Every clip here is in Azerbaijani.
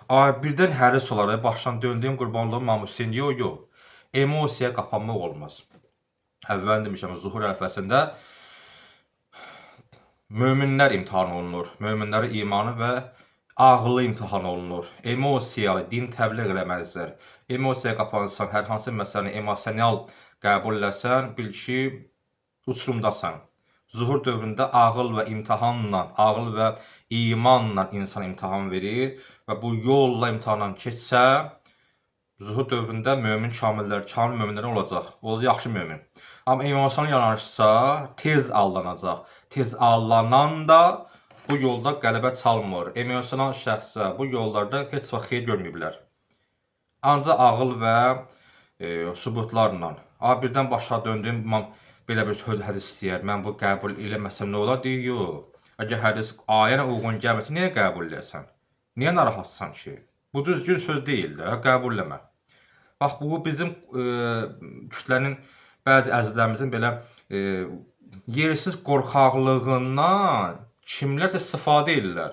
birdən həris olaraq başdan döndüyüm qurbanlığım namusin, yox. Emosiyaya qapanmaq olmaz. Əvvələn demişəm, zuhur ərəfəsində möminlər imtahan olunur. Möminlərin imanı və ağlı imtahan olunur. Emosiyalı, din təbliğ eləməzlər. Emosiyaya qapanırsan, hər hansı məsələni emosional qəbul eləsən, bil ki, uçurumdasan. Zuhur dövründə ağıl və imtahanla, ağıl və imanla insan imtahan verir və bu yolla imtahandan keçsə, zuhur dövründə mömin kamillər olacaq. O yaxşı mömin. Amma emosional yanaşsa, tez aldanacaq. Tez allanan da bu yolda qələbə çalmır. Emosional şəxsə bu yollarda heç vaxt xeyir görməyiblər. Ancaq ağıl və sübutlarla. Birdən başa döndüyüm imam belə bir hədis istəyər, mən bu qəbul eləməsəm nə olar? Deyir, yox. Əgər hədis ayənə uyğun gəlməsə, niyə qəbul eləyəsən? Niyə narahatsan ki? Bu düzgün söz deyil də, qəbul eləmə. Bax, bu bizim kütlənin, bəzi əzizlərimizin belə yersiz qorxaqlığından kimlərsə istifadə edirlər.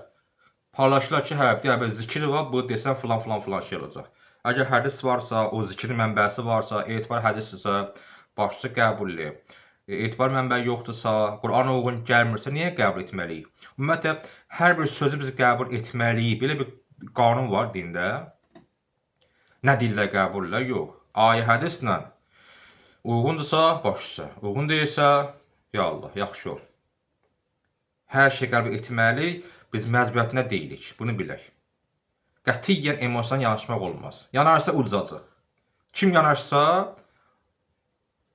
Paylaşırlar ki, deyər, zikir var, bu desən filan şey olacaq. Əgər hədis varsa, o zikrin mənbəsi varsa, etibar hədisdirsə, başçı qəbul eləyir. Etibar mənbəyi yoxdursa, Qur'ana uyğun gəlmirsə, niyə qəbul etməliyik? Ümumiyyətlə, hər bir sözü biz qəbul etməliyik. Belə bir qanun var dində. Nə dillə qəbul elə? Yox. Ayə hədislə uyğundursa, başçı. Uyğun deyilsə, ya Allah, yaxşı ol. Hər şey qəbul etməliyik. Biz məcburiyyətinə deyilik. Bunu bilək. Qətiyyən emosional yanaşmaq olmaz. Yanarsa udzacaq. Kim yanaşsa,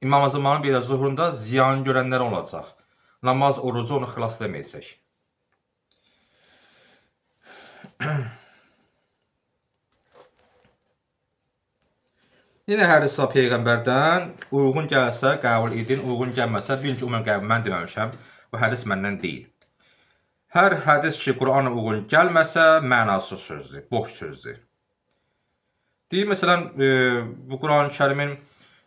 İmam Azəmanın belə zuhurunda ziyan görənlər olacaq. Namaz, orucu onu xilas deməyəcək. Yenə hədis var Peyğəmbərdən, uyğun gəlsə qəbul edin, uyğun gəlməsə, bilin ki, ümumən qəbul mən deməmişəm, bu hədis məndən deyil. Hər hədis ki, Qur'ana uyğun gəlməsə, mənasız sözdür, boş sözdür. Deyir, məsələn, bu Qur'an-ı Kərimin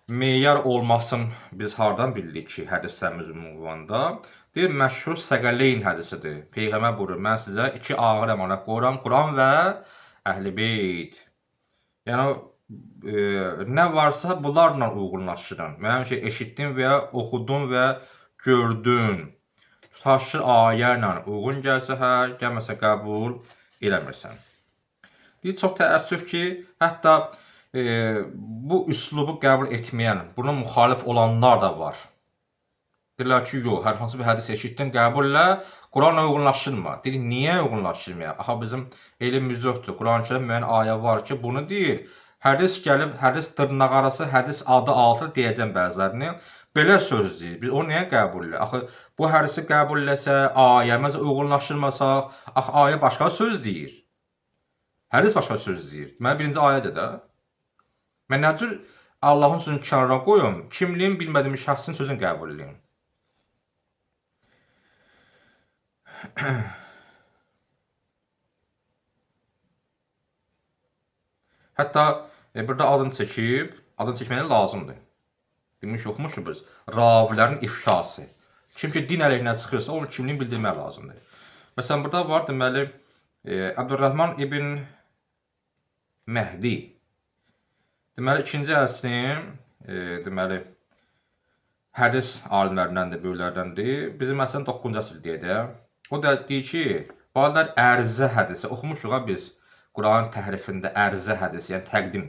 meyar olmasın biz hardan bildik ki, hədislərimiz ünvanda? Deyir, məşhur Səqələyn hədisidir. Peyğəmbər buyurur, mən sizə 2 ağır əmanət qoyuram, Quran və Əhl-i Beyt. Yəni, nə varsa bunlarla uyğunlaşdırın. Mənim ki, eşitdin və ya oxudun və gördün. Tutaşır ayə ilə uyğun gəlsə, gəlməsə qəbul eləmirsən. Deyir, çox təəssüf ki, hətta bu üslubu qəbul etməyən, buna müxalif olanlar da var. Deyirlər ki, yox, hər hansı bir hədis eşitdin, qəbul elə, Quranla uyğunlaşdırma. Deyir, niyə uyğunlaşdırmaya? Aha, bizim elmimiz yoxdur. Quran-ı Kərim müəyyən ayə var ki, bunu deyir. Hədis gəlib, hədis dırnaqarası, hədis adı altı deyəcəm bəzilərini. Belə söz deyir. Biz o niyə qəbul elə? Axı, bu hədisi qəbul eləsə, ayəmiz uyğunlaşdırmasaq, axı, ayə başqa söz deyir. Hədis başqa söz deyir. Deməli, birinci ayədir də. Mən nə tür Allahın sözünü kənara qoyum, kimliyim bilmədiyim şəxsin sözünü qəbul edeyim. Hətta burada adını çəkib, adını çəkməyə lazımdır. Demiş, oxumuşuq biz. Ravilərin ifşası. Kim ki, din əleyhinə çıxırsa, onun kimliyini bildirmək lazımdır. Məsələn, burada var, deməli, Əbdurrahman ibn Məhdi. Deməli, 2-ci əsrin, deməli, hədis alimlərindəndir, böyüklərdəndir. Bizim əsrin 9-cu əsr deyək də. O da deyir ki, bazılar ərizə hədisi, oxumuşuq biz Quranın təhrifində ərizə hədisi, yəni təqdim.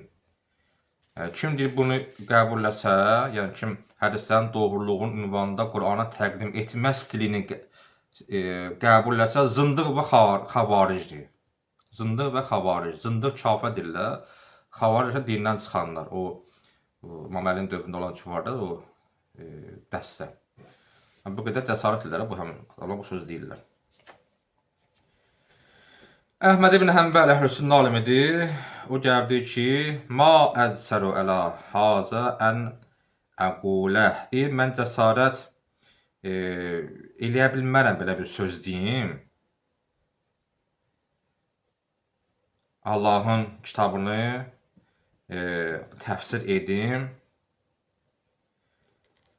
Kim deyir, bunu qəbul eləsə, yəni kim hədislərin doğruluğun ünvanında Qurana təqdim etmə stilini qəbul eləsə, zındıq və xavaricdir. Zındıq və xavaric. Zındıq kafir deyirlər. Xavaric dindən çıxanlar, o İmam Əlinin dövründə olan ki var da, o dəstə. Bu qədər cəsarət edirlər, bu həmin adamlar bu söz deyirlər. Əhməd ibn Həmbəl Əhl-Sünnə alimidir. O gəldi ki, ma əzsəru ələ hazə ən əquləh. Deyir, mən cəsarət eləyə bilmərəm belə bir söz deyim. Allahın kitabını təfsir edim.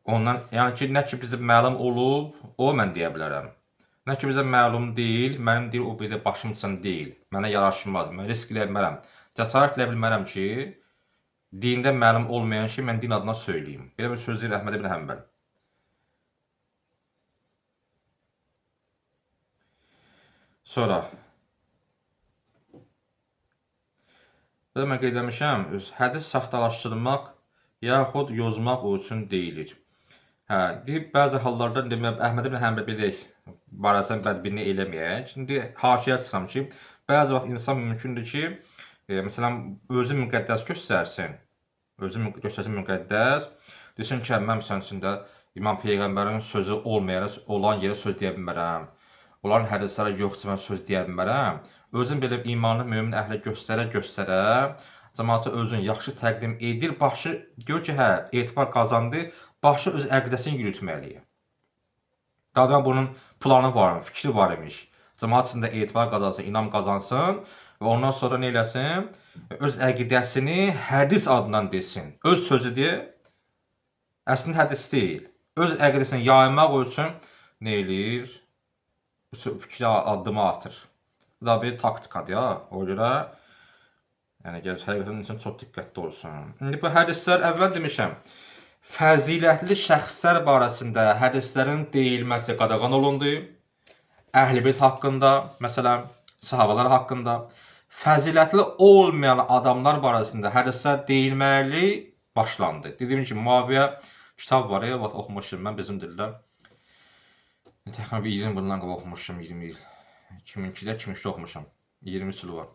Ondan, yəni ki, nə ki bizim məlum olub, o mən deyə bilərəm. Nə ki bizə məlum deyil, mənim deyil, o bir də başım üçün deyil. Mənə yaraşmaz, mən risk eləyə bilmərəm. Cəsarət eləyə bilmərəm ki, dində məlum olmayan şey mən din adına söyləyim. Belə bir söz deyir Əhməd ibn Həmbəl. Sonra burada mən qeyd etmişəm, hədis saxtalaşdırmaq yaxud yozmaq üçün deyilir. Bəzi hallarda Əhməd ibn Həmbəl bilək barəsində bədbinlik eləməyək. Şimdi haşiyə çıxıram ki, bəzi vaxt insan mümkündür ki, məsələn, özü müqəddəs göstərsin. Özü göstərsin müqəddəs. Desin ki, mən məsələn içində İmam Peyğəmbərin sözü olan yerə söz deyə bilmərəm. Onların hədislərə yoxsa mən söz deyə bilmərəm. Özün belə imanlı mömin əhlə göstərə, cəmaata özün yaxşı təqdim edir, başı gör ki, hə, etibar qazandı, başı öz əqidəsini yürütməliyəm. Daha bunun planı var, fikri var imiş. Cəmaat içində etibar qazansın, inam qazansın və ondan sonra nə eləsin? Öz əqidəsini hədis adından desin. Öz sözü deyə, əslində hədis deyil. Öz əqidəsini yaymaq üçün nə eləyir? Fikri addımı atır. Bu da bir taktikadır ya. O görə yəni həqiqətən insan çox diqqətli olsun. İndi bu hədislər əvvəl demişəm, fəzilətli şəxslər barəsində hədislərin deyilməsi qadağan olundu. Əhl-i-Beyt haqqında, məsələn, sahabalar haqqında, fəzilətli olmayan adamlar barəsində hədislər deyilməli başlandı. Dediyim kimi, Muaviyə kitab var ya, oxumuşum mən bizim dildə. Təxminən bir 20 bundan qabaq oxumuşum, 20 il. 2002-də, 2003-də oxumuşam. 20 il var.